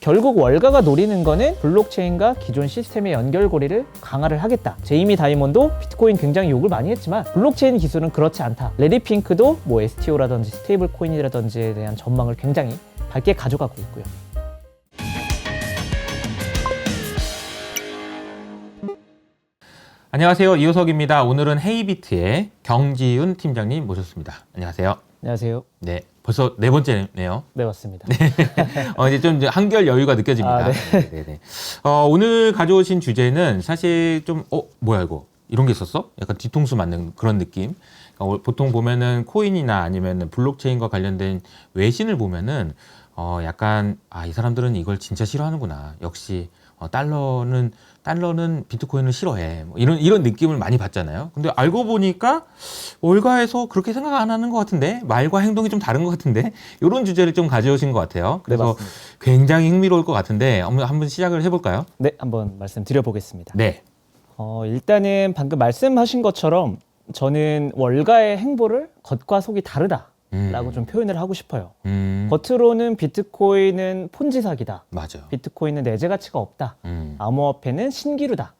결국 월가가 노리는 거는 블록체인과 기존 시스템의 연결고리를 강화를 하겠다. 제이미 다이먼도 비트코인 굉장히 욕을 많이 했지만 블록체인 기술은 그렇지 않다. 레리 핑크도 뭐 STO라든지 스테이블 코인이라든지에 대한 전망을 굉장히 밝게 가져가고 있고요. 안녕하세요. 이호석입니다. 오늘은 헤이비트의 경지윤 팀장님 모셨습니다. 안녕하세요. 안녕하세요. 네, 벌써 네 번째네요. 네, 맞습니다. 이제 좀 한결 여유가 느껴집니다. 네네. 오늘 가져오신 주제는 사실 좀 뭐야 이거 이런 게 있었어? 약간 뒤통수 맞는 그런 느낌. 보통 보면은 코인이나 아니면 블록체인과 관련된 외신을 보면은 약간 이 사람들은 이걸 진짜 싫어하는구나. 역시 달러는 비트코인을 싫어해. 뭐 이런 느낌을 많이 받잖아요. 근데 알고 보니까 월가에서 그렇게 생각 안 하는 것 같은데, 말과 행동이 좀 다른 것 같은데, 이런 주제를 좀 가져오신 것 같아요. 그래서 네, 굉장히 흥미로울 것 같은데, 한번 시작을 해볼까요? 네, 한번 말씀드려보겠습니다. 네. 일단은 방금 말씀하신 것처럼 저는 월가의 행보를 겉과 속이 다르다. 라고 좀 표현을 하고 싶어요. 겉으로는 비트코인은 폰지 사기다. 맞아요. 비트코인은 내재 가치가 없다. 암호화폐는 신기루다.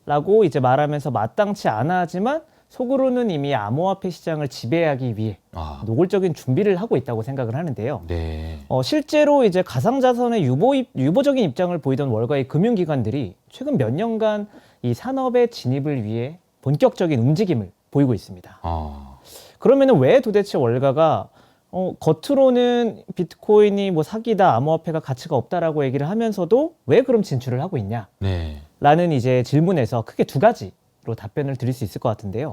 라고 이제 말하면서 마땅치 않아 하지만 속으로는 이미 암호화폐 시장을 지배하기 위해 노골적인 준비를 하고 있다고 생각을 하는데요. 네. 실제로 이제 가상자산의 유보적인 입장을 보이던 월가의 금융기관들이 최근 몇 년간 이 산업의 진입을 위해 본격적인 움직임을 보이고 있습니다. 그러면은 왜 도대체 월가가 겉으로는 비트코인이 뭐 사기다, 암호화폐가 가치가 없다라고 얘기를 하면서도 왜 그럼 진출을 하고 있냐? 네. 라는 이제 질문에서 크게 두 가지로 답변을 드릴 수 있을 것 같은데요.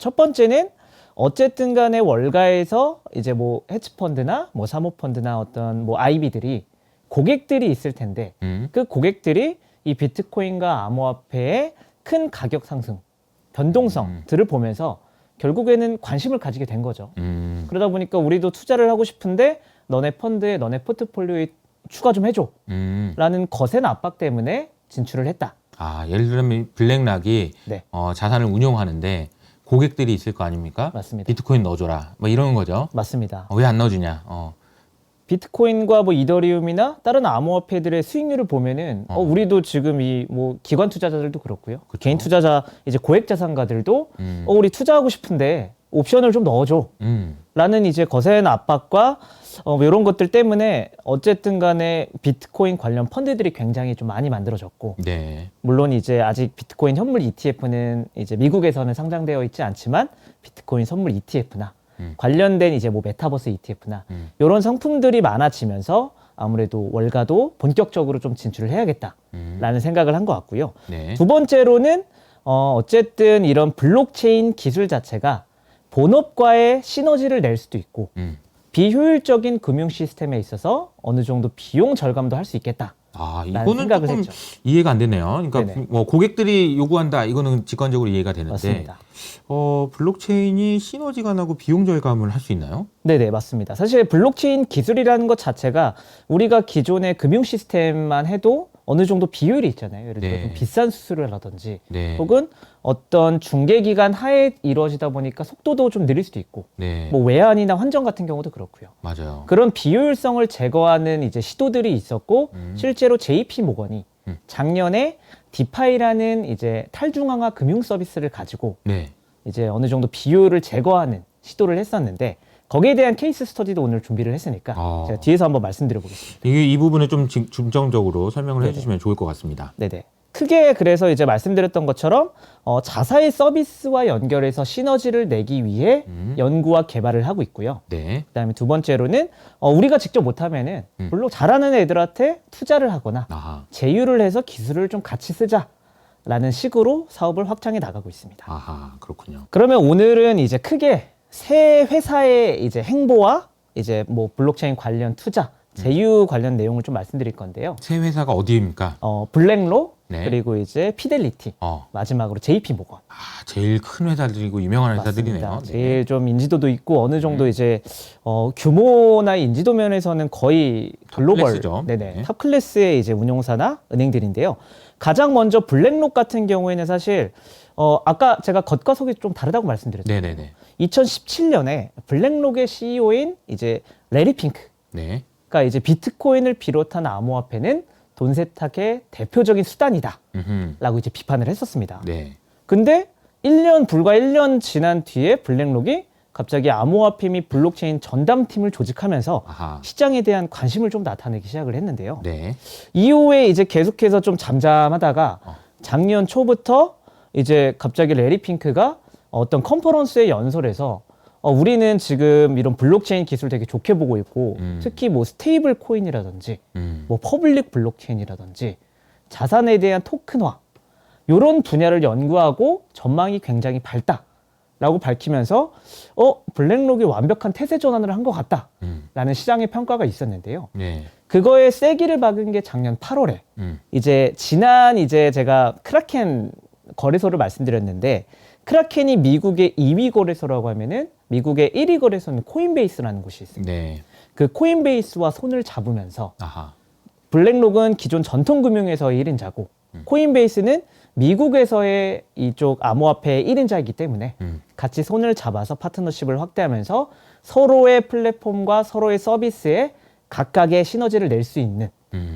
첫 번째는 어쨌든 간에 월가에서 이제 뭐 헤지펀드나 뭐 사모펀드나 어떤 뭐 IB들이 고객들이 있을 텐데 그 고객들이 이 비트코인과 암호화폐의 큰 가격 상승, 변동성들을 보면서 결국에는 관심을 가지게 된 거죠. 그러다 보니까 우리도 투자를 하고 싶은데 너네 펀드에 너네 포트폴리오에 추가 좀 해줘 라는 거센 압박 때문에 진출을 했다. 예를 들면 블랙락이 네. 자산을 운용하는데 고객들이 있을 거 아닙니까? 맞습니다. 비트코인 넣어줘라. 뭐 이런 거죠. 맞습니다. 왜 안 넣어주냐? 비트코인과 뭐 이더리움이나 다른 암호화폐들의 수익률을 보면은 우리도 지금 이 뭐 기관 투자자들도 그렇고요. 그쵸. 개인 투자자 이제 고액 자산가들도 우리 투자하고 싶은데 옵션을 좀 넣어줘. 라는 이제 거센 압박과 이런 것들 때문에 어쨌든 간에 비트코인 관련 펀드들이 굉장히 좀 많이 만들어졌고 네. 물론 이제 아직 비트코인 현물 ETF는 이제 미국에서는 상장되어 있지 않지만 비트코인 선물 ETF나 관련된 이제 뭐 메타버스 ETF나 이런 상품들이 많아지면서 아무래도 월가도 본격적으로 좀 진출을 해야겠다라는 생각을 한 것 같고요. 네. 두 번째로는 어쨌든 이런 블록체인 기술 자체가 본업과의 시너지를 낼 수도 있고 비효율적인 금융 시스템에 있어서 어느 정도 비용 절감도 할 수 있겠다. 이거는 생각을 조금 했죠. 이해가 안 되네요. 그러니까 네네. 뭐 고객들이 요구한다. 이거는 직관적으로 이해가 되는데 맞습니다. 블록체인이 시너지가 나고 비용 절감을 할 수 있나요? 네네, 맞습니다. 사실 블록체인 기술이라는 것 자체가 우리가 기존의 금융 시스템만 해도 어느 정도 비율이 있잖아요. 예를 들어 네. 좀 비싼 수수료를 하든지 네. 혹은 어떤 중개기간 하에 이루어지다 보니까 속도도 좀 느릴 수도 있고 네. 뭐 외환이나 환전 같은 경우도 그렇고요. 맞아요. 그런 비효율성을 제거하는 이제 시도들이 있었고 실제로 JP 모건이 작년에 디파이라는 이제 탈중앙화 금융 서비스를 가지고 네. 이제 어느 정도 비효율을 제거하는 시도를 했었는데 거기에 대한 케이스 스터디도 오늘 준비를 했으니까 제가 뒤에서 한번 말씀드려 보겠습니다. 이 부분을 좀 중점적으로 설명을 네네. 해주시면 좋을 것 같습니다. 네네. 크게 그래서 이제 말씀드렸던 것처럼 자사의 서비스와 연결해서 시너지를 내기 위해 연구와 개발을 하고 있고요. 네. 그다음에 두 번째로는 우리가 직접 못하면은 물론 잘하는 애들한테 투자를 하거나 제휴를 해서 기술을 좀 같이 쓰자라는 식으로 사업을 확장해 나가고 있습니다. 그렇군요. 그러면 오늘은 이제 크게 세 회사의 이제 행보와 이제 뭐 블록체인 관련 투자, 제휴 관련 내용을 좀 말씀드릴 건데요. 새 회사가 어디입니까? 블랙록 네. 그리고 이제 피델리티 마지막으로 JP 모건. 제일 큰 회사들이고 유명한 회사들이네요. 맞습니다. 제일 좀 인지도도 있고 어느 정도 이제 규모나 인지도 면에서는 거의 글로벌, 클래스죠. 네. 탑 클래스의 이제 운용사나 은행들인데요. 가장 먼저 블랙록 같은 경우에는 사실 아까 제가 겉과 속이 좀 다르다고 말씀드렸죠. 네네네. 2017년에 블랙록의 CEO인 이제 레리 핑크가 네. 그러니까 이제 비트코인을 비롯한 암호화폐는 돈 세탁의 대표적인 수단이다라고 음흠. 이제 비판을 했었습니다. 네. 근데 불과 1년 지난 뒤에 블랙록이 갑자기 암호화폐 및 블록체인 전담팀을 조직하면서 아하. 시장에 대한 관심을 좀 나타내기 시작을 했는데요. 네. 이후에 이제 계속해서 좀 잠잠하다가 작년 초부터 이제 갑자기 레리 핑크가 어떤 컨퍼런스에 연설해서 우리는 지금 이런 블록체인 기술 되게 좋게 보고 있고 특히 뭐 스테이블 코인이라든지 뭐 퍼블릭 블록체인이라든지 자산에 대한 토큰화 이런 분야를 연구하고 전망이 굉장히 밝다라고 밝히면서 블랙록이 완벽한 태세 전환을 한 것 같다라는 시장의 평가가 있었는데요. 네. 그거에 세기를 박은 게 작년 8월에 이제 지난 이제 제가 크라켄 거래소를 말씀드렸는데 크라켄이 미국의 2위 거래소라고 하면은 미국의 1위 거래소는 코인베이스라는 곳이 있습니다. 네. 그 코인베이스와 손을 잡으면서 아하. 블랙록은 기존 전통금융에서의 1인자고 코인베이스는 미국에서의 이쪽 암호화폐의 1인자이기 때문에 같이 손을 잡아서 파트너십을 확대하면서 서로의 플랫폼과 서로의 서비스에 각각의 시너지를 낼 수 있는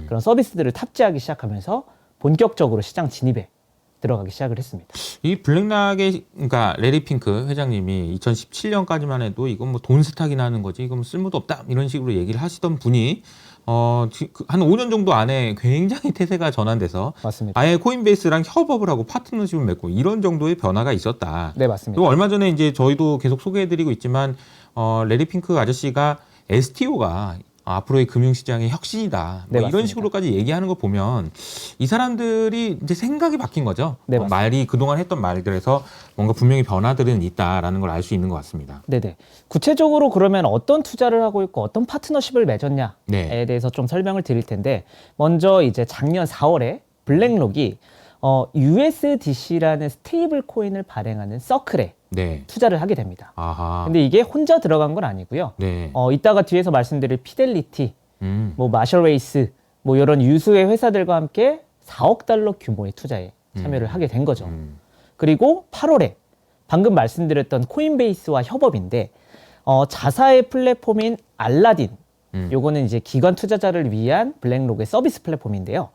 그런 서비스들을 탑재하기 시작하면서 본격적으로 시장 진입에 들어가기 시작을 했습니다. 이 블랙락의 그러니까 레리 핑크 회장님이 2017년까지만 해도 이건 뭐 돈 세탁이나 하는 거지 이건 뭐 쓸모도 없다 이런 식으로 얘기를 하시던 분이 한 5년 정도 안에 굉장히 태세가 전환돼서 맞습니다. 아예 코인베이스랑 협업을 하고 파트너십을 맺고 이런 정도의 변화가 있었다. 네, 맞습니다. 그리고 얼마 전에 이제 저희도 계속 소개해드리고 있지만 레리 핑크 아저씨가 STO가 앞으로의 금융시장의 혁신이다. 네, 뭐 이런 맞습니다. 식으로까지 얘기하는 거 보면 이 사람들이 이제 생각이 바뀐 거죠. 네, 뭐 맞습니다. 말이 그동안 했던 말들에서 뭔가 분명히 변화들은 있다라는 걸 알 수 있는 것 같습니다. 네네. 구체적으로 그러면 어떤 투자를 하고 있고 어떤 파트너십을 맺었냐에 네. 대해서 좀 설명을 드릴 텐데 먼저 이제 작년 4월에 블랙록이 USDC라는 스테이블 코인을 발행하는 서클에 네. 투자를 하게 됩니다. 아하. 근데 이게 혼자 들어간 건 아니고요. 네. 이따가 뒤에서 말씀드릴 피델리티, 음. 뭐 마셜 레이스, 뭐 이런 유수의 회사들과 함께 4억 달러 규모의 투자에 참여를 하게 된 거죠. 그리고 8월에 방금 말씀드렸던 코인베이스와 협업인데 자사의 플랫폼인 알라딘, 요거는 이제 기관 투자자를 위한 블랙록의 서비스 플랫폼인데요.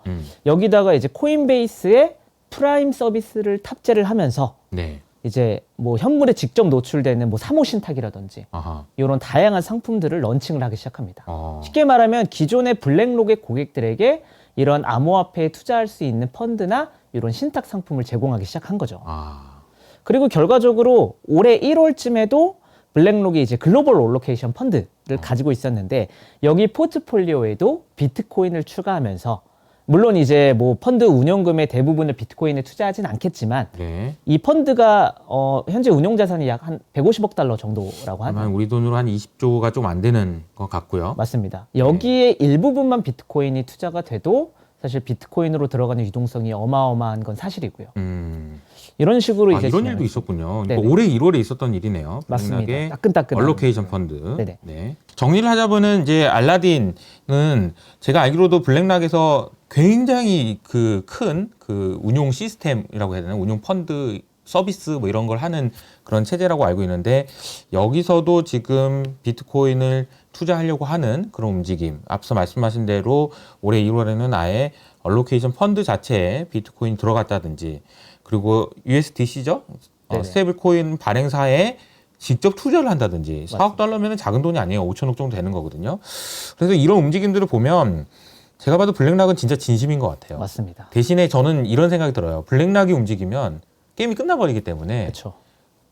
여기다가 이제 코인베이스의 프라임 서비스를 탑재를 하면서 네. 이제 뭐 현물에 직접 노출되는 뭐 사모 신탁이라든지 아하. 이런 다양한 상품들을 런칭을 하기 시작합니다. 어. 쉽게 말하면 기존의 블랙록의 고객들에게 이런 암호화폐에 투자할 수 있는 펀드나 이런 신탁 상품을 제공하기 시작한 거죠. 아. 그리고 결과적으로 올해 1월쯤에도 블랙록이 이제 글로벌 올로케이션 펀드를 가지고 있었는데 여기 포트폴리오에도 비트코인을 추가하면서 물론 이제 뭐 펀드 운용금의 대부분을 비트코인에 투자하진 않겠지만 네. 이 펀드가 현재 운용 자산이 약 한 150억 달러 정도라고 아마 하네요. 우리 돈으로 한 20조가 좀 안 되는 것 같고요. 맞습니다. 여기에 일부분만 비트코인이 투자가 돼도 사실 비트코인으로 들어가는 유동성이 어마어마한 건 사실이고요. 이런 식으로 이제 이런 진행을 일도 있었군요. 네네. 그러니까 올해 1월에 있었던 일이네요. 맞습니다. 블랙락의 따끈따끈한 얼로케이션 펀드. 네네. 네. 정리를 하자면은 이제 알라딘은 제가 알기로도 블랙락에서 굉장히 큰 운용 시스템이라고 해야 되나? 운용 펀드 서비스 뭐 이런 걸 하는 그런 체제라고 알고 있는데 여기서도 지금 비트코인을 투자하려고 하는 그런 움직임. 앞서 말씀하신 대로 올해 1월에는 아예 얼로케이션 펀드 자체에 비트코인 들어갔다든지 그리고 USDC죠? 네네. 스테이블 코인 발행사에 직접 투자를 한다든지 4억 맞습니다. 달러면 작은 돈이 아니에요. 5천억 정도 되는 거거든요. 그래서 이런 움직임들을 보면 제가 봐도 블랙락은 진짜 진심인 것 같아요. 맞습니다. 대신에 저는 이런 생각이 들어요. 블랙락이 움직이면 게임이 끝나버리기 때문에 그렇죠.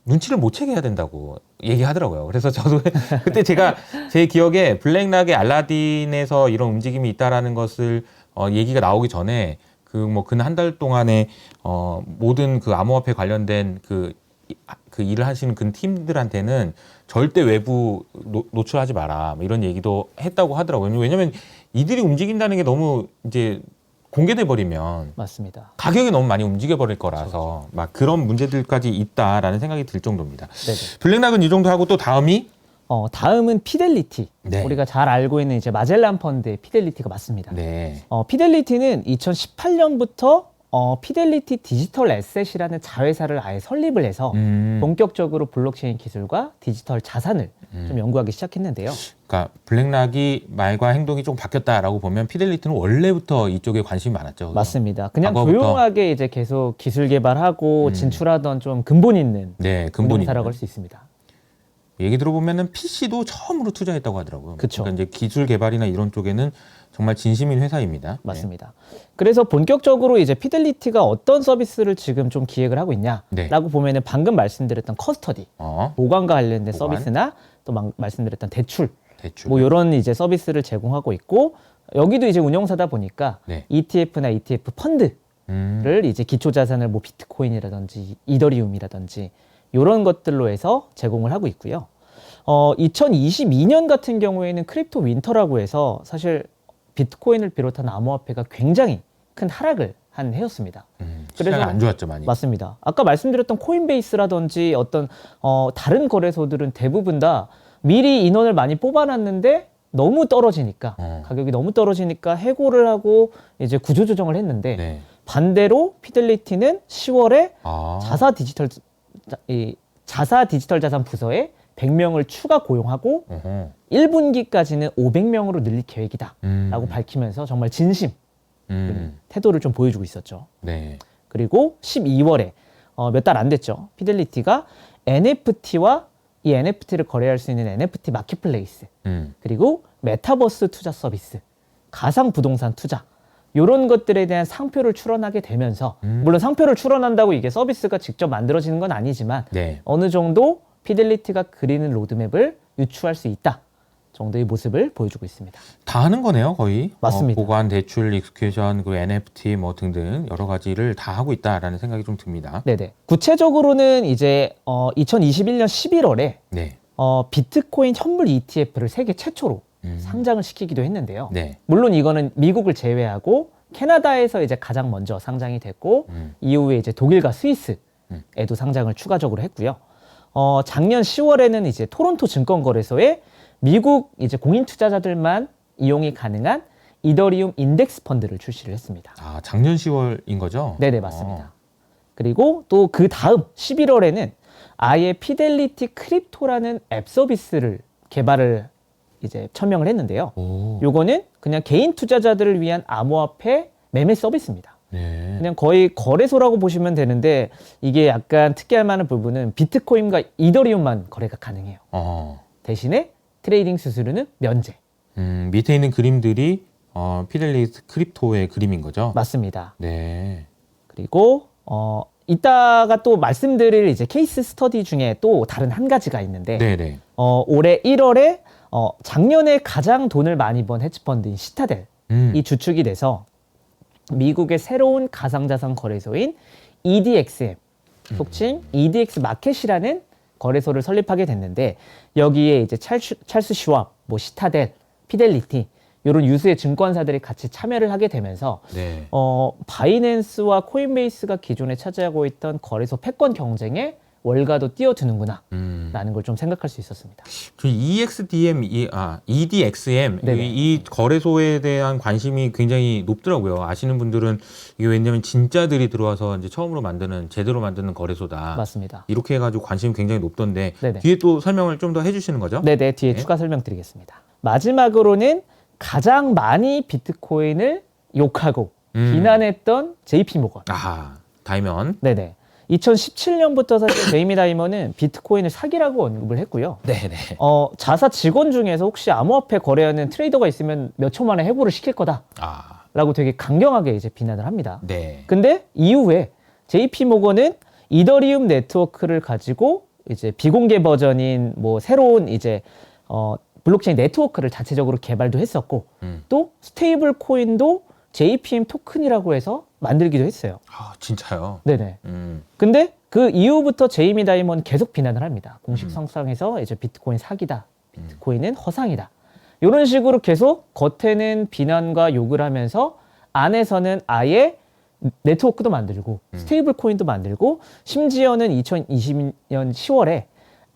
눈치를 못 채게 해야 된다고 얘기하더라고요. 그래서 저도 그때 제가 제 기억에 블랙락의 알라딘에서 이런 움직임이 있다라는 것을 얘기가 나오기 전에 근 한 달 동안에 모든 그 암호화폐 관련된 그 일을 하시는 그 팀들한테는 절대 외부 노출하지 마라 뭐 이런 얘기도 했다고 하더라고요. 왜냐면 이들이 움직인다는 게 너무 이제 공개돼 버리면 맞습니다. 가격이 너무 많이 움직여 버릴 거라서 막 그런 문제들까지 있다라는 생각이 들 정도입니다. 네네. 블랙락은 이 정도 하고 또 다음이 다음은 피델리티. 네. 우리가 잘 알고 있는 이제 마젤란 펀드의 피델리티가 맞습니다. 네. 피델리티는 2018년부터 피델리티 디지털 에셋이라는 자회사를 아예 설립을 해서 본격적으로 블록체인 기술과 디지털 자산을 좀 연구하기 시작했는데요. 그러니까 블랙락이 말과 행동이 좀 바뀌었다라고 보면 피델리티는 원래부터 이쪽에 관심이 많았죠. 그죠? 맞습니다. 그냥 과거부터. 조용하게 이제 계속 기술 개발하고 진출하던 좀 근본 있는 네, 근본이 운용사라고 할 수 있습니다. 얘기 들어보면은 PC도 처음으로 투자했다고 하더라고요. 그쵸. 그러니까 이제 기술 개발이나 이런 쪽에는 정말 진심인 회사입니다. 맞습니다. 그래서 본격적으로 이제 피델리티가 어떤 서비스를 지금 좀 기획을 하고 있냐라고 네. 보면은 방금 말씀드렸던 커스터디, 보관과 관련된 보관. 서비스나 또 말씀드렸던 대출, 대출. 뭐 이런 이제 서비스를 제공하고 있고 여기도 이제 운용사다 보니까 네. ETF나 ETF 펀드를 이제 기초 자산을 뭐 비트코인이라든지 이더리움이라든지 이런 것들로 해서 제공을 하고 있고요. 2022년 같은 경우에는 크립토 윈터라고 해서 사실 비트코인을 비롯한 암호화폐가 굉장히 큰 하락을 한 해였습니다. 시장이 안 좋았죠, 많이. 맞습니다. 아까 말씀드렸던 코인베이스라든지 어떤 다른 거래소들은 대부분 다 미리 인원을 많이 뽑아놨는데 너무 떨어지니까 가격이 너무 떨어지니까 해고를 하고 이제 구조조정을 했는데 네. 반대로 반대로 피델리티는 10월에 아. 자사 디지털 자산 부서에 100명을 추가 고용하고 어허. 1분기까지는 500명으로 늘릴 계획이다라고 밝히면서 정말 진심 태도를 좀 보여주고 있었죠. 네. 그리고 12월에 몇 달 안 됐죠. 피델리티가 NFT와 이 NFT를 거래할 수 있는 NFT 마켓플레이스 그리고 메타버스 투자 서비스, 가상 부동산 투자 이런 것들에 대한 상표를 출원하게 되면서 물론 상표를 출원한다고 이게 서비스가 직접 만들어지는 건 아니지만 네. 어느 정도 피델리티가 그리는 로드맵을 유추할 수 있다 정도의 모습을 보여주고 있습니다. 다 하는 거네요, 거의. 맞습니다. 보관, 대출, 익스큐션, 그 NFT 뭐 등등 여러 가지를 다 하고 있다라는 생각이 좀 듭니다. 네네. 구체적으로는 이제 2021년 11월에 네. 비트코인 현물 ETF를 세계 최초로 상장을 시키기도 했는데요. 네. 물론 이거는 미국을 제외하고 캐나다에서 이제 가장 먼저 상장이 됐고 이후에 이제 독일과 스위스에도 상장을 추가적으로 했고요. 작년 10월에는 이제 토론토 증권거래소에 미국 이제 공인 투자자들만 이용이 가능한 이더리움 인덱스 펀드를 출시를 했습니다. 아, 작년 10월인 거죠? 네네, 맞습니다. 그리고 또 그 다음 11월에는 아예 피델리티 크립토라는 앱 서비스를 개발을 이제 천명을 했는데요. 오. 요거는 그냥 개인 투자자들을 위한 암호화폐 매매 서비스입니다. 네. 그냥 거의 거래소라고 보시면 되는데 이게 약간 특이할 만한 부분은 비트코인과 이더리움만 거래가 가능해요. 대신에 트레이딩 수수료는 면제. 밑에 있는 그림들이 피델리티 크립토의 그림인 거죠? 맞습니다. 네. 그리고 이따가 또 말씀드릴 이제 케이스 스터디 중에 또 다른 한 가지가 있는데 네네. 올해 1월에 작년에 가장 돈을 많이 번 헤지펀드인 시타델이 주축이 돼서 미국의 새로운 가상자산 거래소인 EDXM, 속칭 EDX 마켓이라는 거래소를 설립하게 됐는데 여기에 이제 찰스 슈왑, 뭐 시타델, 피델리티 이런 유수의 증권사들이 같이 참여를 하게 되면서 네. 바이낸스와 코인베이스가 기존에 차지하고 있던 거래소 패권 경쟁에 월가도 뛰어드는구나 라는 걸 좀 생각할 수 있었습니다. 그 EDXM 네네. 이 거래소에 대한 관심이 굉장히 높더라고요. 아시는 분들은 이게 왜냐면 진짜들이 들어와서 이제 처음으로 만드는 제대로 만드는 거래소다. 맞습니다. 이렇게 해가지고 관심이 굉장히 높던데 네네. 뒤에 또 설명을 좀 더 해주시는 거죠? 네네, 뒤에 네. 추가 설명드리겠습니다. 마지막으로는 가장 많이 비트코인을 욕하고 비난했던 JP 모건. 아하, 다이먼. 네네. 2017년부터 사실 제이미 다이먼은 비트코인을 사기라고 언급을 했고요. 네네. 자사 직원 중에서 혹시 암호화폐 거래하는 트레이더가 있으면 몇 초 만에 해고를 시킬 거다라고 아, 되게 강경하게 이제 비난을 합니다. 네. 근데 이후에 JP 모건은 이더리움 네트워크를 가지고 이제 비공개 버전인 뭐 새로운 이제 블록체인 네트워크를 자체적으로 개발도 했었고 또 스테이블 코인도 JPM 토큰이라고 해서 만들기도 했어요. 아, 진짜요? 네네. 음. 근데 그 이후부터 제이미 다이먼 계속 비난을 합니다. 공식 성상에서 이제 비트코인 사기다. 비트코인은 허상이다. 이런 식으로 계속 겉에는 비난과 욕을 하면서 안에서는 아예 네트워크도 만들고 스테이블 코인도 만들고 심지어는 2020년 10월에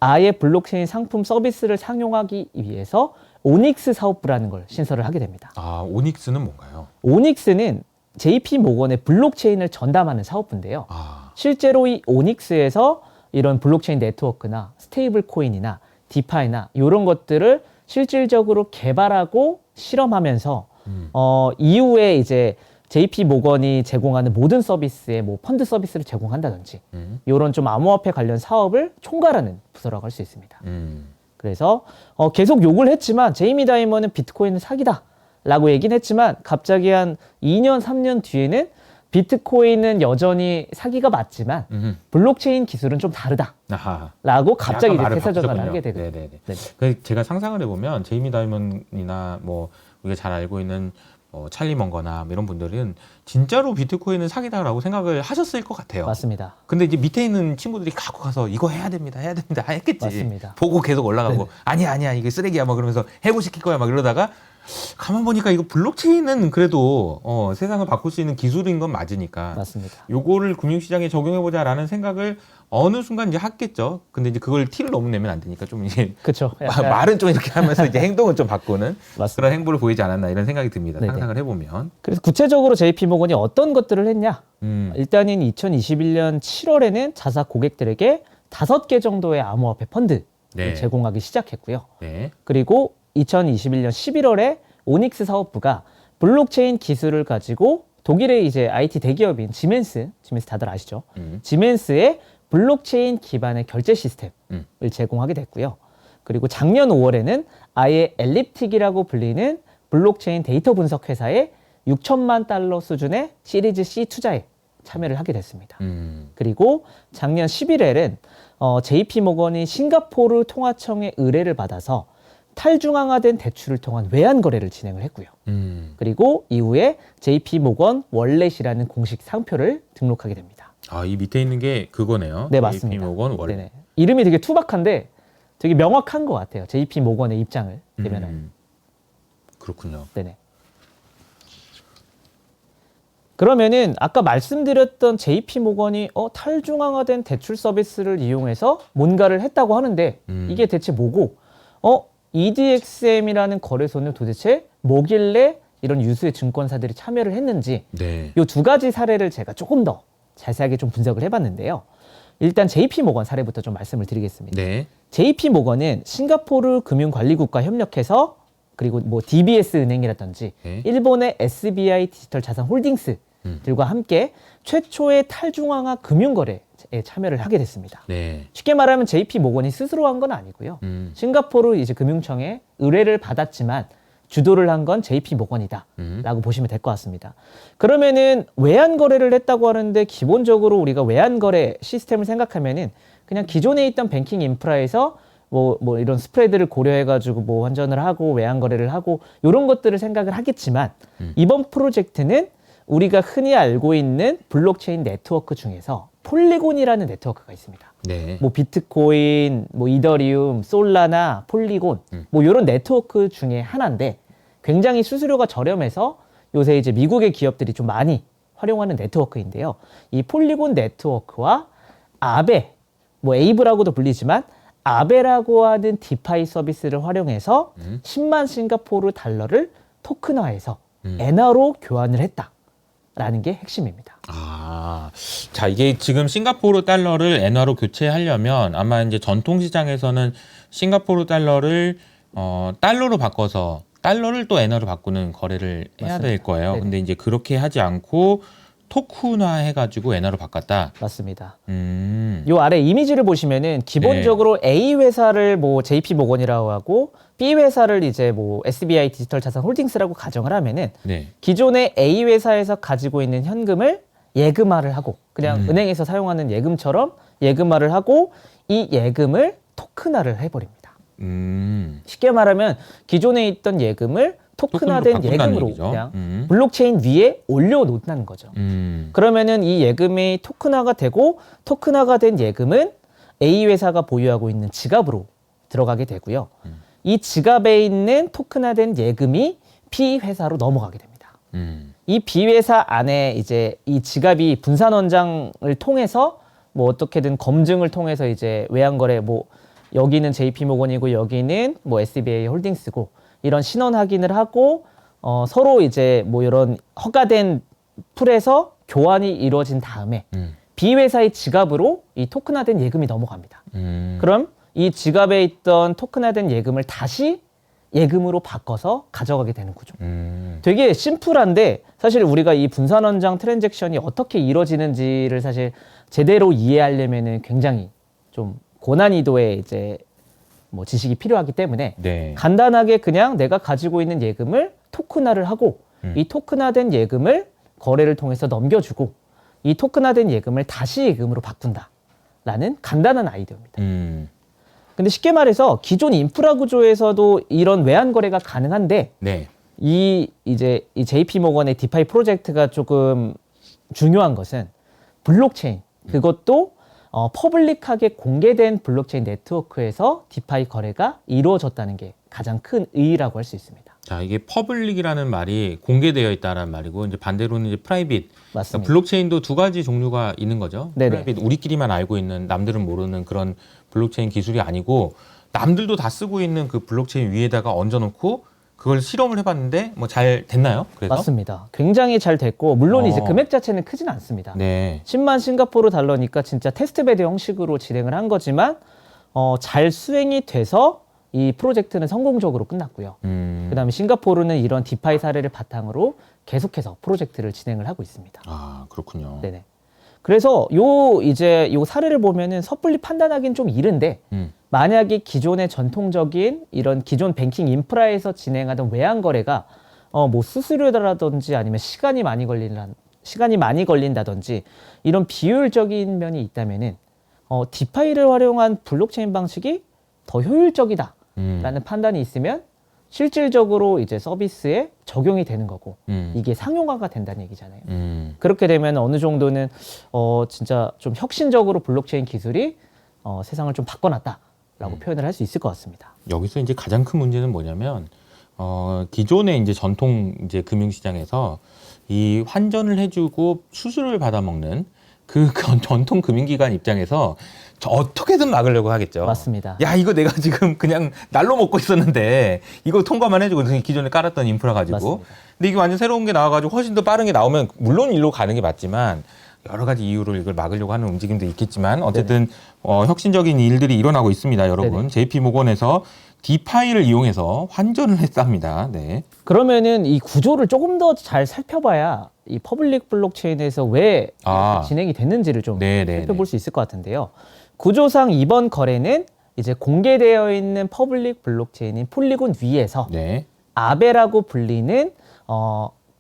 아예 블록체인 상품 서비스를 상용하기 위해서 오닉스 사업부라는 걸 신설을 하게 됩니다. 아, 오닉스는 뭔가요? 오닉스는 JP 모건의 블록체인을 전담하는 사업부인데요. 아. 실제로 이 오닉스에서 이런 블록체인 네트워크나 스테이블 코인이나 디파이나 이런 것들을 실질적으로 개발하고 실험하면서 이후에 이제 JP 모건이 제공하는 모든 서비스에 뭐 펀드 서비스를 제공한다든지 이런 좀 암호화폐 관련 사업을 총괄하는 부서라고 할 수 있습니다. 그래서 계속 욕을 했지만 제이미 다이먼은 비트코인은 사기다라고 얘기는 했지만 갑자기 한 2년, 3년 뒤에는 비트코인은 여전히 사기가 맞지만 블록체인 기술은 좀 다르다라고 갑자기 이제 태세 전환을 하게 되거든요. 네네. 제가 상상을 해보면 제이미 다이먼이나 뭐 우리가 잘 알고 있는 찰리 먼거나 이런 분들은 진짜로 비트코인은 사기다라고 생각을 하셨을 것 같아요. 맞습니다. 근데 이제 밑에 있는 친구들이 갖고 가서 이거 해야 됩니다 했겠지. 맞습니다. 보고 계속 올라가고 네네. 아니야 이게 쓰레기야 막 그러면서 해고시킬 거야 막 이러다가 가만 보니까 이거 블록체인은 그래도 세상을 바꿀 수 있는 기술인 건 맞으니까 맞습니다. 요거를 금융시장에 적용해보자라는 생각을 어느 순간 이제 했겠죠. 근데 이제 그걸 티를 너무 내면 안 되니까 좀 이제 그렇죠. 말은 좀 이렇게 하면서 이제 행동을 좀 바꾸는 맞습니다. 그런 행보를 보이지 않았나 이런 생각이 듭니다. 네네. 상상을 해보면. 그래서 구체적으로 JP 모건이 어떤 것들을 했냐? 일단은 2021년 7월에는 자사 고객들에게 5개 정도의 암호화폐 펀드를 네. 제공하기 시작했고요. 네. 그리고 2021년 11월에 오닉스 사업부가 블록체인 기술을 가지고 독일의 이제 IT 대기업인 지멘스 다들 아시죠? 지멘스의 블록체인 기반의 결제 시스템을 제공하게 됐고요. 그리고 작년 5월에는 아예 엘립틱이라고 불리는 블록체인 데이터 분석 회사에 6천만 달러 수준의 시리즈 C 투자에 참여를 하게 됐습니다. 그리고 작년 11월엔 JP 모건이 싱가포르 통화청의 의뢰를 받아서 탈중앙화된 대출을 통한 외환 거래를 진행을 했고요. 그리고 이후에 JP 모건 월렛이라는 공식 상표를 등록하게 됩니다. 아, 이 밑에 있는 게 그거네요. 네, 맞습니다. JP 모건 월렛. 네네. 이름이 되게 투박한데 되게 명확한 것 같아요. JP 모건의 입장을 대변하는. 그렇군요. 네네. 그러면은 아까 말씀드렸던 JP 모건이 탈중앙화된 대출 서비스를 이용해서 뭔가를 했다고 하는데 이게 대체 뭐고 EDXM이라는 거래소는 도대체 뭐길래 이런 유수의 증권사들이 참여를 했는지 네. 이 두 가지 사례를 제가 조금 더 자세하게 좀 분석을 해봤는데요. 일단 JP 모건 사례부터 좀 말씀을 드리겠습니다. 네. JP 모건은 싱가포르 금융관리국과 협력해서 그리고 뭐 DBS 은행이라든지 네. 일본의 SBI 디지털 자산 홀딩스들과 함께 최초의 탈중앙화 금융거래에 참여를 하게 됐습니다. 네. 쉽게 말하면 JP 모건이 스스로 한 건 아니고요. 싱가포르 이제 금융청에 의뢰를 받았지만 주도를 한 건 JP 모건이다라고 보시면 될 것 같습니다. 그러면은 외환 거래를 했다고 하는데 기본적으로 우리가 외환 거래 시스템을 생각하면은 그냥 기존에 있던 뱅킹 인프라에서 뭐 이런 스프레드를 고려해가지고 뭐 환전을 하고 외환 거래를 하고 이런 것들을 생각을 하겠지만 이번 프로젝트는 우리가 흔히 알고 있는 블록체인 네트워크 중에서 폴리곤이라는 네트워크가 있습니다. 네. 뭐 비트코인, 뭐 이더리움, 솔라나, 폴리곤 뭐 이런 네트워크 중에 하나인데 굉장히 수수료가 저렴해서 요새 이제 미국의 기업들이 좀 많이 활용하는 네트워크인데요. 이 폴리곤 네트워크와 아베, 뭐 에이브라고도 불리지만 아베라고 하는 디파이 서비스를 활용해서 10만 싱가포르 달러를 토큰화해서 엔화로 교환을 했다라는 게 핵심입니다. 아, 자, 이게 지금 싱가포르 달러를 엔화로 교체하려면 아마 이제 전통 시장에서는 싱가포르 달러를 달러로 바꿔서 달러를 또 엔화로 바꾸는 거래를 해야 될 거예요. 네네. 근데 이제 그렇게 하지 않고 토큰화 해가지고 엔화로 바꿨다. 맞습니다. 요 아래 이미지를 보시면은 기본적으로 A 회사를 뭐 JP 모건이라고 하고 B 회사를 이제 뭐 SBI 디지털 자산 홀딩스라고 가정을 하면은 네. 기존의 A 회사에서 가지고 있는 현금을 예금화를 하고 그냥 은행에서 사용하는 예금처럼 예금화를 하고 이 예금을 토큰화를 해버립니다. 쉽게 말하면 기존에 있던 예금을 토큰화된 예금으로 얘기죠. 그냥 블록체인 위에 올려놓는 거죠. 그러면은 이 예금이 토큰화가 되고 토큰화가 된 예금은 A 회사가 보유하고 있는 지갑으로 들어가게 되고요. 이 지갑에 있는 토큰화된 예금이 B 회사로 넘어가게 됩니다. 이 B 회사 안에 이제 이 지갑이 분산 원장을 통해서 뭐 어떻게든 검증을 통해서 이제 외환거래 뭐 여기는 JP 모건이고 여기는 뭐 SBI 홀딩스고 이런 신원 확인을 하고 서로 이제 뭐 이런 허가된 풀에서 교환이 이루어진 다음에 B 회사의 지갑으로 이 토큰화된 예금이 넘어갑니다. 그럼 이 지갑에 있던 토큰화된 예금을 다시 예금으로 바꿔서 가져가게 되는 구조. 되게 심플한데 사실 우리가 이 분산원장 트랜잭션이 어떻게 이루어지는지를 사실 제대로 이해하려면은 굉장히 좀 고난이도의 이제 뭐 지식이 필요하기 때문에 네. 간단하게 그냥 내가 가지고 있는 예금을 토큰화를 하고 이 토큰화된 예금을 거래를 통해서 넘겨주고 이 토큰화된 예금을 다시 예금으로 바꾼다라는 간단한 아이디어입니다. 근데 쉽게 말해서 기존 인프라 구조에서도 이런 외환 거래가 가능한데 네. 이 JP 모건의 디파이 프로젝트가 조금 중요한 것은 블록체인 그것도 퍼블릭하게 공개된 블록체인 네트워크에서 디파이 거래가 이루어졌다는 게 가장 큰 의의라고 할 수 있습니다. 자, 이게 퍼블릭이라는 말이 공개되어 있다는 말이고 이제 반대로는 이제 프라이빗. 맞습니다. 그러니까 블록체인도 두 가지 종류가 있는 거죠. 네네. 프라이빗 우리끼리만 알고 있는 남들은 모르는 그런 블록체인 기술이 아니고 남들도 다 쓰고 있는 그 블록체인 위에다가 얹어놓고 그걸 실험을 해봤는데 뭐 잘 됐나요? 그래서 맞습니다. 굉장히 잘 됐고 물론 이제 금액 자체는 크진 않습니다. 네. 10만 싱가포르 달러니까 진짜 테스트베드 형식으로 진행을 한 거지만 잘 수행이 돼서 이 프로젝트는 성공적으로 끝났고요. 그다음에 싱가포르는 이런 디파이 사례를 바탕으로 계속해서 프로젝트를 진행을 하고 있습니다. 아, 그렇군요. 네네. 그래서 요 사례를 보면은 섣불리 판단하기는 좀 이른데 만약에 기존의 전통적인 이런 기존 뱅킹 인프라에서 진행하던 외환 거래가 뭐 수수료라든지 아니면 시간이 많이 걸린다든지 이런 비효율적인 면이 있다면은 디파이를 활용한 블록체인 방식이 더 효율적이다라는 판단이 있으면 실질적으로 이제 서비스에 적용이 되는 거고 이게 상용화가 된다는 얘기잖아요. 그렇게 되면 어느 정도는 진짜 좀 혁신적으로 블록체인 기술이 세상을 좀 바꿔놨다라고 표현을 할 수 있을 것 같습니다. 여기서 이제 가장 큰 문제는 뭐냐면 기존의 이제 전통 이제 금융시장에서 이 환전을 해주고 수수료를 받아먹는 그 전통 금융기관 입장에서 어떻게든 막으려고 하겠죠. 맞습니다. 야, 이거 내가 지금 그냥 날로 먹고 있었는데 이거 통과만 해주고 기존에 깔았던 인프라 가지고. 맞습니다. 근데 이게 완전 새로운 게 나와가지고 훨씬 더 빠른 게 나오면 물론 일로 가는 게 맞지만 여러 가지 이유로 이걸 막으려고 하는 움직임도 있겠지만 어쨌든 혁신적인 일들이 일어나고 있습니다, 여러분. 네네. JP 모건에서 디파이를 이용해서 환전을 했답니다. 네. 그러면은 이 구조를 조금 더 잘 살펴봐야 이 퍼블릭 블록체인에서 왜 이렇게 진행이 됐는지를 좀 살펴볼 수 있을 것 같은데요. 구조상 이번 거래는 이제 공개되어 있는 퍼블릭 블록체인인 폴리곤 위에서 아베라고 불리는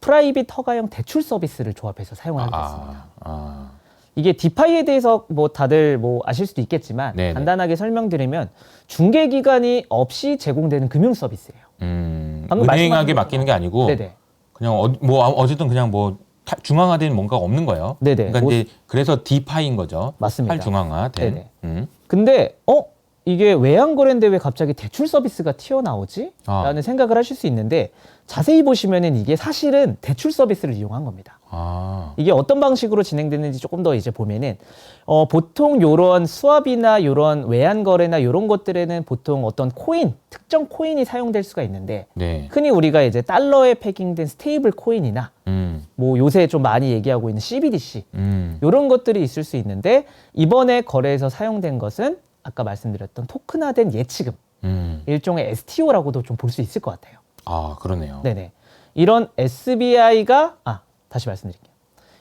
프라이빗 허가형 대출 서비스를 조합해서 사용을 하게 됐습니다. 이게 디파이에 대해서 뭐 다들 뭐 아실 수도 있겠지만 간단하게 설명드리면 중개기관이 없이 제공되는 금융 서비스예요. 은행하게 맡기는 게 아니고 그냥 어쨌든 그냥 뭐 중앙화된 뭔가가 없는 거예요. 그러니까 이제 그래서 디파이인 거죠. 맞습니다. 탈중앙화된. 근데 이게 외환 거래인데 왜 갑자기 대출 서비스가 튀어나오지? 라는 생각을 하실 수 있는데 자세히 보시면은 이게 사실은 대출 서비스를 이용한 겁니다. 이게 어떤 방식으로 진행됐는지 조금 더 이제 보면은 보통 요런 수합이나 요런 외환 거래나 요런 것들에는 보통 어떤 특정 코인이 사용될 수가 있는데 흔히 우리가 이제 달러에 패킹된 스테이블 코인이나 뭐 요새 좀 많이 얘기하고 있는 CBDC 요런 것들이 있을 수 있는데 이번에 거래에서 사용된 것은 아까 말씀드렸던 토큰화된 예치금 일종의 STO라고도 좀 볼 수 있을 것 같아요. 아, 그러네요. 네네. 이런 SBI가 다시 말씀드릴게요.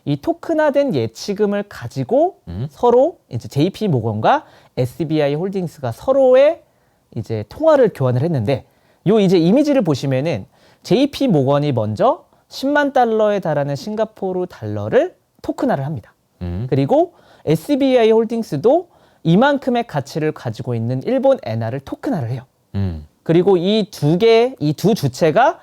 이 토큰화된 예치금을 가지고 서로 이제 JP 모건과 SBI 홀딩스가 서로의 이제 통화를 교환을 했는데 요 이제 이미지를 보시면은 JP 모건이 먼저 10만 달러에 달하는 싱가포르 달러를 토큰화를 합니다. 그리고 SBI 홀딩스도 이만큼의 가치를 가지고 있는 일본 엔화를 토큰화를 해요. 그리고 이 두 주체가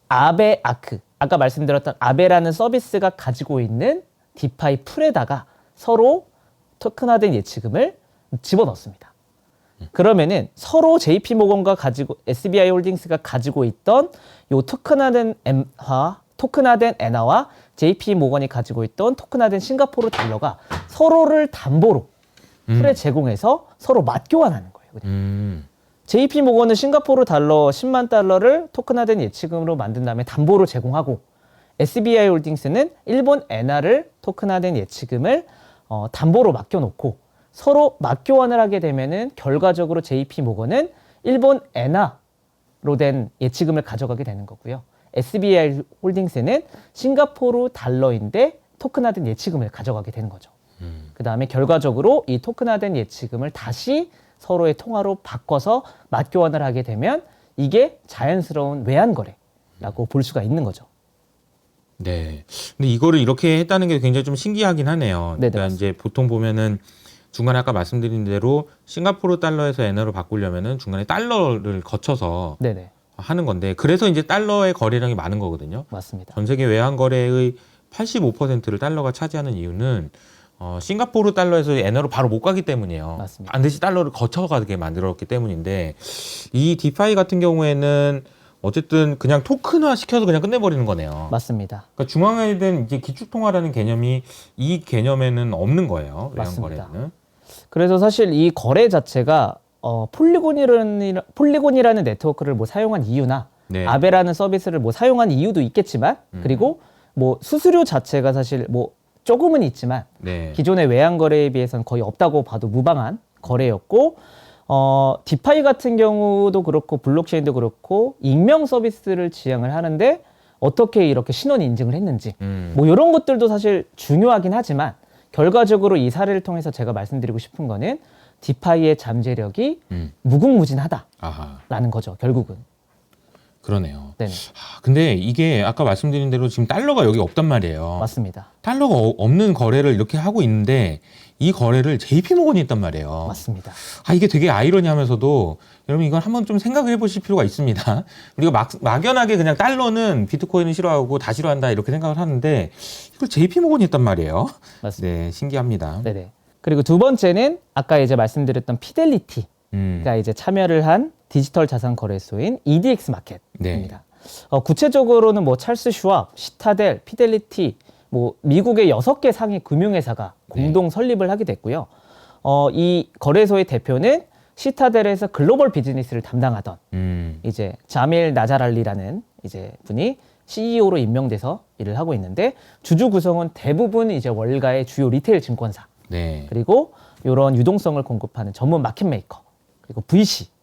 아베아크, 아까 말씀드렸던 아베라는 서비스가 가지고 있는 디파이 풀에다가 서로 토큰화된 예치금을 집어넣습니다. 그러면은 서로 JP 모건과 SBI 홀딩스가 가지고 있던 요 토큰화된 엔화와 JP 모건이 가지고 있던 토큰화된 싱가포르 달러가 서로를 담보로 풀에 제공해서 서로 맞교환하는 거예요. JP 모건은 싱가포르 달러 10만 달러를 토큰화된 예치금으로 만든 다음에 담보로 제공하고 SBI 홀딩스는 일본 엔화를 토큰화된 예치금을 담보로 맡겨놓고 서로 맞교환을 하게 되면은 결과적으로 JP 모건은 일본 엔화로 된 예치금을 가져가게 되는 거고요. SBI 홀딩스는 싱가포르 달러인데 토큰화된 예치금을 가져가게 되는 거죠. 그 다음에 결과적으로 이 토큰화된 예치금을 다시 서로의 통화로 바꿔서 맞교환을 하게 되면 이게 자연스러운 외환거래라고 볼 수가 있는 거죠. 네. 근데 이거를 이렇게 했다는 게 굉장히 좀 신기하긴 하네요. 네네, 그러니까 이제 보통 보면은 중간에 아까 말씀드린 대로 싱가포르 달러에서 엔화로 바꾸려면은 중간에 달러를 거쳐서 네네. 하는 건데 그래서 이제 달러의 거래량이 많은 거거든요. 맞습니다. 전 세계 외환 거래의 85%를 달러가 차지하는 이유는 싱가포르 달러에서 엔화로 바로 못 가기 때문이에요. 맞습니다. 반드시 달러를 거쳐가게 만들었기 때문인데 이 디파이 같은 경우에는 어쨌든 그냥 토큰화 시켜서 그냥 끝내버리는 거네요. 맞습니다. 그러니까 중앙화된 이제 기축통화라는 개념이 이 개념에는 없는 거예요. 외환 맞습니다. 거래는. 그래서 사실 이 거래 자체가 폴리곤이라는 네트워크를 뭐 사용한 이유나 네. 아베라는 서비스를 뭐 사용한 이유도 있겠지만 그리고 뭐 수수료 자체가 사실 뭐 조금은 있지만 네. 기존의 외환 거래에 비해서는 거의 없다고 봐도 무방한 거래였고 디파이 같은 경우도 그렇고 블록체인도 그렇고 익명 서비스를 지향을 하는데 어떻게 이렇게 신원 인증을 했는지 뭐 이런 것들도 사실 중요하긴 하지만 결과적으로 이 사례를 통해서 제가 말씀드리고 싶은 거는 디파이의 잠재력이 무궁무진하다라는 아하. 거죠. 결국은. 그러네요. 네네. 근데 이게 아까 말씀드린 대로 지금 달러가 여기 없단 말이에요. 맞습니다. 달러가 없는 거래를 이렇게 하고 있는데 이 거래를 JP모건이 했단 말이에요. 맞습니다. 이게 되게 아이러니하면서도 여러분 이건 한번 좀 생각을 해보실 필요가 있습니다. 우리가 막연하게 그냥 달러는 비트코인은 싫어하고 다 싫어한다 이렇게 생각을 하는데 이걸 JP모건이 했단 말이에요. 맞습니다. 네, 신기합니다. 네네. 그리고 두 번째는 아까 이제 말씀드렸던 피델리티가 이제 참여를 한 디지털 자산 거래소인 EDX 마켓입니다. 네. 구체적으로는 뭐 찰스 슈왑, 시타델, 피델리티, 뭐 미국의 6개 상위 금융회사가 공동 설립을 하게 됐고요. 이 거래소의 대표는 시타델에서 글로벌 비즈니스를 담당하던 이제 자밀 나자랄리라는 이제 분이 CEO로 임명돼서 일을 하고 있는데 주주 구성은 대부분 이제 월가의 주요 리테일 증권사 네. 그리고 이런 유동성을 공급하는 전문 마켓 메이커 그리고 VC.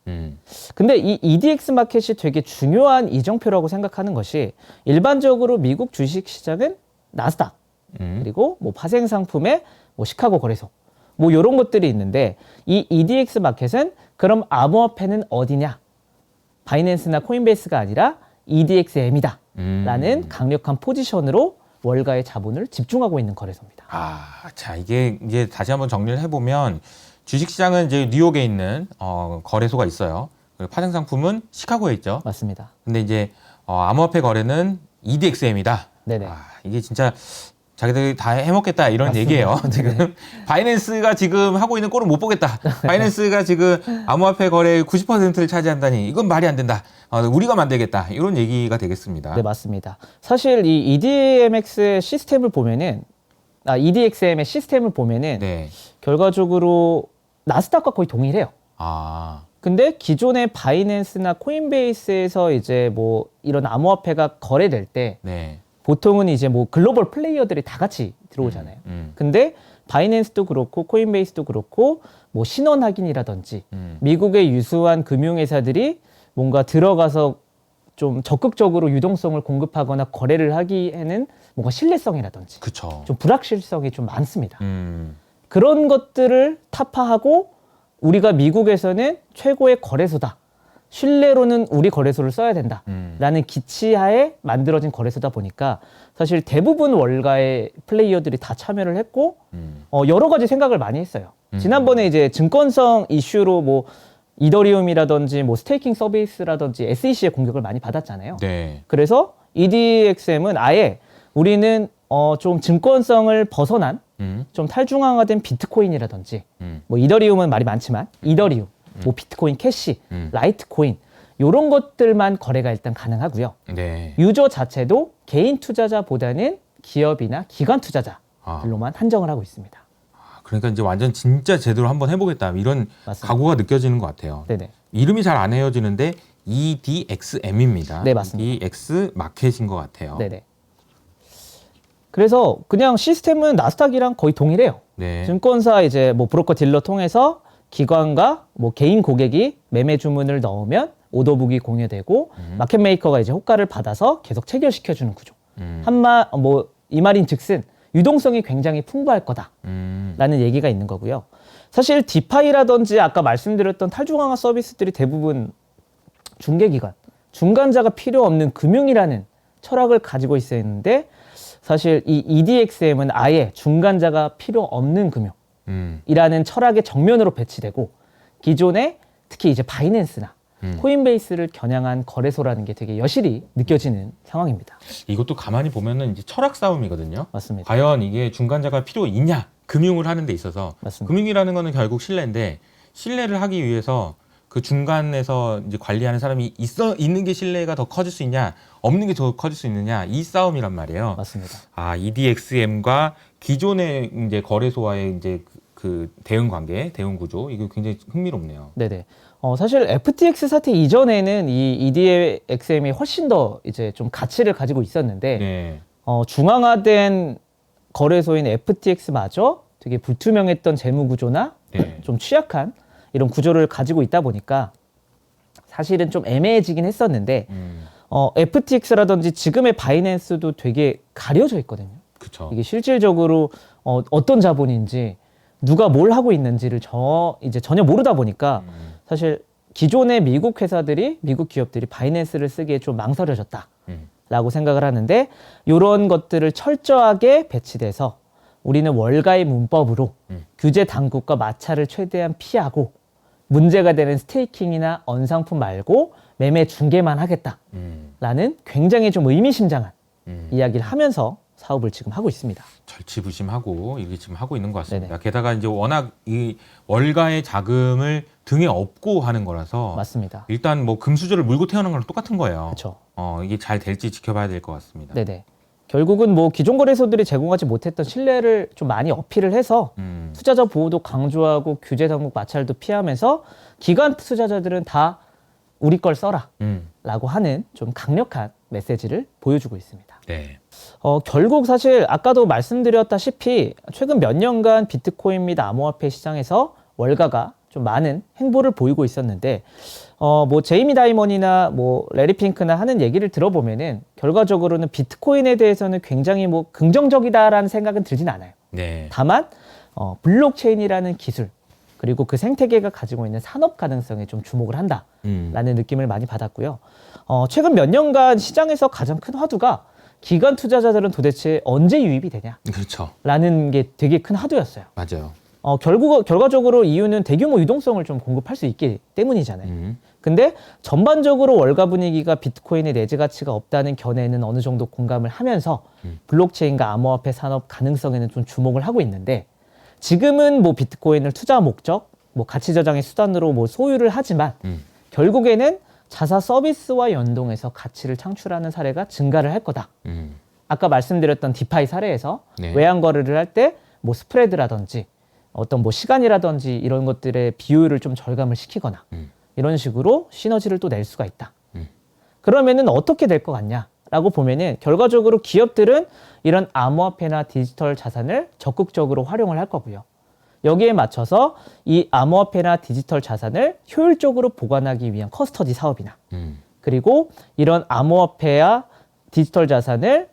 근데 이 EDX 마켓이 되게 중요한 이정표라고 생각하는 것이 일반적으로 미국 주식 시장은 나스닥 그리고 뭐 파생 상품의 뭐 시카고 거래소 뭐 이런 것들이 있는데 이 EDX 마켓은 그럼 암호화폐는 어디냐? 바이낸스나 코인베이스가 아니라 EDXM이다 라는 강력한 포지션으로 월가의 자본을 집중하고 있는 거래소입니다. 자, 이게 이제 다시 한번 정리를 해보면 주식시장은 이제 뉴욕에 있는 거래소가 있어요. 그리고 파생 상품은 시카고에 있죠. 맞습니다. 근데 이제 암호화폐 거래는 EDXM이다. 네네. 이게 진짜 자기들이 다 해먹겠다 이런 맞습니다. 얘기예요. 지금 바이낸스가 지금 하고 있는 꼴을 못 보겠다. 바이낸스가 지금 암호화폐 거래의 90%를 차지한다니 이건 말이 안 된다. 우리가 만들겠다 이런 얘기가 되겠습니다. 네, 맞습니다. 사실 이 EDMX의 시스템을 보면은 EDXM의 시스템을 보면은 네. 결과적으로 나스닥과 거의 동일해요. 근데 기존의 바이낸스나 코인베이스에서 이제 뭐 이런 암호화폐가 거래될 때 네. 보통은 이제 뭐 글로벌 플레이어들이 다 같이 들어오잖아요. 근데 바이낸스도 그렇고 코인베이스도 그렇고 뭐 신원 확인이라든지 미국의 유수한 금융회사들이 뭔가 들어가서 좀 적극적으로 유동성을 공급하거나 거래를 하기에는 뭔가 신뢰성이라든지 그쵸. 좀 불확실성이 좀 많습니다. 그런 것들을 타파하고 우리가 미국에서는 최고의 거래소다. 신뢰로는 우리 거래소를 써야 된다. 라는 기치하에 만들어진 거래소다 보니까 사실 대부분 월가의 플레이어들이 다 참여를 했고 여러 가지 생각을 많이 했어요. 지난번에 이제 증권성 이슈로 뭐 이더리움이라든지 뭐 스테이킹 서비스라든지 SEC의 공격을 많이 받았잖아요. 네. 그래서 EDXM은 아예 우리는 좀 증권성을 벗어난 좀 탈중앙화된 비트코인이라든지 뭐 이더리움은 말이 많지만 이더리움, 뭐 비트코인 캐시, 라이트코인 이런 것들만 거래가 일단 가능하고요. 네. 유저 자체도 개인 투자자보다는 기업이나 기관 투자자들로만 한정을 하고 있습니다. 그러니까 이제 완전 진짜 제대로 한번 해보겠다 이런 맞습니다. 각오가 느껴지는 것 같아요. 네네. 이름이 잘 안 헤어지는데 EDXM입니다. 네, 맞습니다. EDX 마켓인 것 같아요. 네네. 그래서 그냥 시스템은 나스닥이랑 거의 동일해요. 네. 증권사 이제 뭐 브로커 딜러 통해서 기관과 뭐 개인 고객이 매매 주문을 넣으면 오더북이 공유되고 마켓 메이커가 이제 호가를 받아서 계속 체결시켜 주는 구조. 이 말인 즉슨 유동성이 굉장히 풍부할 거다라는 얘기가 있는 거고요. 사실 디파이라든지 아까 말씀드렸던 탈중앙화 서비스들이 대부분 중개기관, 중간자가 필요 없는 금융이라는 철학을 가지고 있었는데 사실 이 EDXM은 아예 중간자가 필요 없는 금융이라는 철학의 정면으로 배치되고 기존에 특히 이제 바이낸스나 코인베이스를 겨냥한 거래소라는 게 되게 여실히 느껴지는 상황입니다. 이것도 가만히 보면은 이제 철학 싸움이거든요. 맞습니다. 과연 이게 중간자가 필요 있냐? 금융을 하는 데 있어서. 맞습니다. 금융이라는 거는 결국 신뢰인데 신뢰를 하기 위해서 그 중간에서 이제 관리하는 사람이 있는 게 신뢰가 더 커질 수 있냐, 없는 게 더 커질 수 있느냐, 이 싸움이란 말이에요. 맞습니다. EDXM과 기존의 이제 거래소와의 이제 그 대응 관계, 대응 구조, 이거 굉장히 흥미롭네요. 네네. 사실 FTX 사태 이전에는 이 EDXM이 훨씬 더 이제 좀 가치를 가지고 있었는데, 네. 중앙화된 거래소인 FTX마저 되게 불투명했던 재무 구조나 네. 좀 취약한 이런 구조를 가지고 있다 보니까 사실은 좀 애매해지긴 했었는데, FTX라든지 지금의 바이낸스도 되게 가려져 있거든요. 그렇죠. 이게 실질적으로 어떤 자본인지 누가 뭘 하고 있는지를 이제 전혀 모르다 보니까 사실 기존의 미국 회사들이, 미국 기업들이 바이낸스를 쓰기에 좀 망설여졌다라고 생각을 하는데, 이런 것들을 철저하게 배치돼서 우리는 월가의 문법으로 규제 당국과 마찰을 최대한 피하고 문제가 되는 스테이킹이나 언상품 말고 매매 중개만 하겠다라는 굉장히 좀 의미심장한 이야기를 하면서 사업을 지금 하고 있습니다. 절치부심하고 이렇게 지금 하고 있는 것 같습니다. 네네. 게다가 이제 워낙 이 월가의 자금을 등에 업고 하는 거라서 맞습니다. 일단 뭐 금수저를 물고 태우는 거랑 똑같은 거예요. 그렇죠. 이게 잘 될지 지켜봐야 될 것 같습니다. 네네. 결국은 뭐 기존 거래소들이 제공하지 못했던 신뢰를 좀 많이 어필을 해서 투자자 보호도 강조하고 규제 당국 마찰도 피하면서 기관 투자자들은 다 우리 걸 써라 라고 하는 좀 강력한 메시지를 보여주고 있습니다. 네. 결국 사실 아까도 말씀드렸다시피 최근 몇 년간 비트코인 및 암호화폐 시장에서 월가가 좀 많은 행보를 보이고 있었는데, 뭐 제이미 다이먼이나 뭐 레리 핑크나 하는 얘기를 들어보면은 결과적으로는 비트코인에 대해서는 굉장히 뭐 긍정적이다라는 생각은 들진 않아요. 네. 다만 블록체인이라는 기술 그리고 그 생태계가 가지고 있는 산업 가능성에 좀 주목을 한다라는 느낌을 많이 받았고요. 최근 몇 년간 시장에서 가장 큰 화두가 기관 투자자들은 도대체 언제 유입이 되냐? 그렇죠. 라는 게 되게 큰 화두였어요. 맞아요. 결과적으로 이유는 대규모 유동성을 좀 공급할 수 있기 때문이잖아요. 근데 전반적으로 월가 분위기가 비트코인의 내재 가치가 없다는 견해는 어느 정도 공감을 하면서 블록체인과 암호화폐 산업 가능성에는 좀 주목을 하고 있는데, 지금은 뭐 비트코인을 투자 목적, 뭐 가치 저장의 수단으로 뭐 소유를 하지만 결국에는 자사 서비스와 연동해서 가치를 창출하는 사례가 증가를 할 거다. 아까 말씀드렸던 디파이 사례에서 네. 외환 거래를 할 때 뭐 스프레드라든지 어떤 뭐 시간이라든지 이런 것들의 비율을 좀 절감을 시키거나 이런 식으로 시너지를 또 낼 수가 있다. 그러면은 어떻게 될 것 같냐라고 보면은 결과적으로 기업들은 이런 암호화폐나 디지털 자산을 적극적으로 활용을 할 거고요. 여기에 맞춰서 이 암호화폐나 디지털 자산을 효율적으로 보관하기 위한 커스터디 사업이나 그리고 이런 암호화폐와 디지털 자산을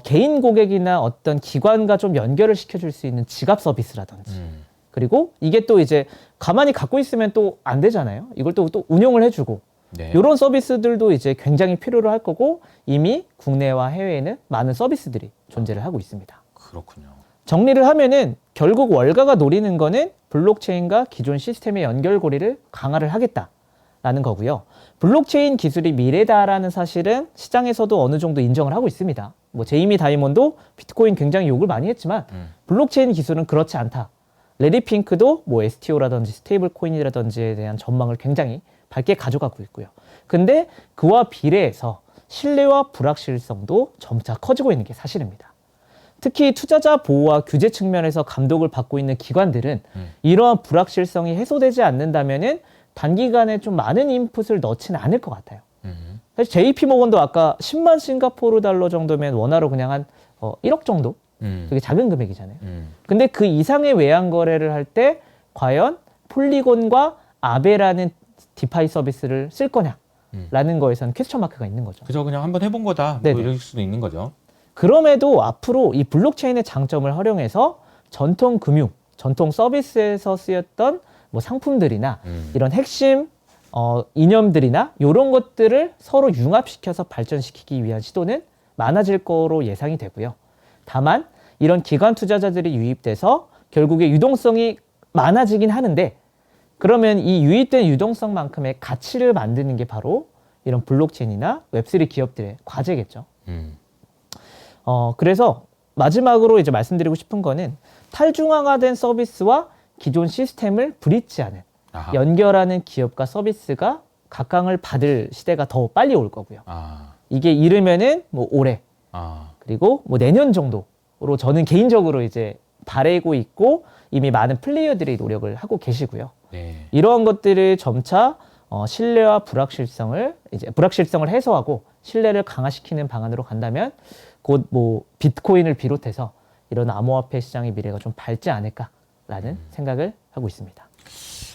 개인 고객이나 어떤 기관과 좀 연결을 시켜줄 수 있는 지갑 서비스라든지 그리고 이게 또 이제 가만히 갖고 있으면 또 안 되잖아요. 이걸 또 운용을 해주고 네. 이런 서비스들도 이제 굉장히 필요로 할 거고 이미 국내와 해외에는 많은 서비스들이 존재를 하고 있습니다. 그렇군요. 정리를 하면은 결국 월가가 노리는 거는 블록체인과 기존 시스템의 연결고리를 강화를 하겠다라는 거고요. 블록체인 기술이 미래다라는 사실은 시장에서도 어느 정도 인정을 하고 있습니다. 뭐 제이미 다이먼도 비트코인 굉장히 욕을 많이 했지만 블록체인 기술은 그렇지 않다. 레리 핑크도 뭐 STO라든지 스테이블 코인이라든지에 대한 전망을 굉장히 밝게 가져가고 있고요. 근데 그와 비례해서 신뢰와 불확실성도 점차 커지고 있는 게 사실입니다. 특히 투자자 보호와 규제 측면에서 감독을 받고 있는 기관들은 이러한 불확실성이 해소되지 않는다면은 단기간에 좀 많은 인풋을 넣지는 않을 것 같아요. 사실 JP 모건도 아까 10만 싱가포르 달러 정도면 원화로 그냥 한 1억 정도 되게 작은 금액이잖아요. 근데 그 이상의 외환 거래를 할 때 과연 폴리곤과 아베라는 디파이 서비스를 쓸 거냐라는 거에서는 퀘스천 마크가 있는 거죠. 그저 그냥 한번 해본 거다. 뭐 네네. 이럴 수도 있는 거죠. 그럼에도 앞으로 이 블록체인의 장점을 활용해서 전통 금융, 전통 서비스에서 쓰였던 뭐 상품들이나 이런 핵심 이념들이나 이런 것들을 서로 융합시켜서 발전시키기 위한 시도는 많아질 거로 예상이 되고요. 다만 이런 기관 투자자들이 유입돼서 결국에 유동성이 많아지긴 하는데 그러면 이 유입된 유동성만큼의 가치를 만드는 게 바로 이런 블록체인이나 웹3 기업들의 과제겠죠. 그래서 마지막으로 이제 말씀드리고 싶은 거는 탈중앙화된 서비스와 기존 시스템을 브릿지하는 아하. 연결하는 기업과 서비스가 각광을 받을 시대가 더 빨리 올 거고요. 이게 이르면은 뭐 올해 그리고 뭐 내년 정도로 저는 개인적으로 이제 바라고 있고 이미 많은 플레이어들이 노력을 하고 계시고요. 네. 이러한 것들을 점차 신뢰와 불확실성을 해소하고 신뢰를 강화시키는 방안으로 간다면 곧 뭐 비트코인을 비롯해서 이런 암호화폐 시장의 미래가 좀 밝지 않을까라는 생각을 하고 있습니다.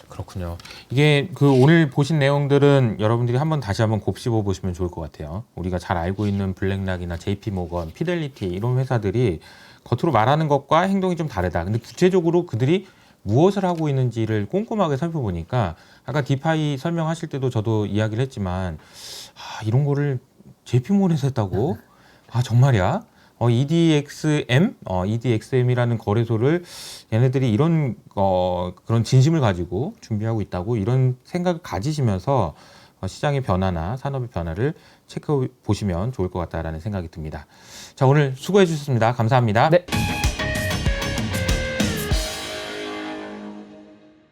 그렇군요. 이게 그 오늘 보신 내용들은 여러분들이 다시 한번 곱씹어 보시면 좋을 것 같아요. 우리가 잘 알고 있는 블랙락이나 JP 모건, 피델리티 이런 회사들이 겉으로 말하는 것과 행동이 좀 다르다. 근데 구체적으로 그들이 무엇을 하고 있는지를 꼼꼼하게 살펴보니까 아까 디파이 설명하실 때도 저도 이야기를 했지만 이런 거를 JP모건에서 했다고? 정말이야? EDXM이라는 거래소를 얘네들이 이런 그런 진심을 가지고 준비하고 있다고 이런 생각을 가지시면서 시장의 변화나 산업의 변화를 체크해 보시면 좋을 것 같다라는 생각이 듭니다. 자, 오늘 수고해 주셨습니다. 감사합니다. 네.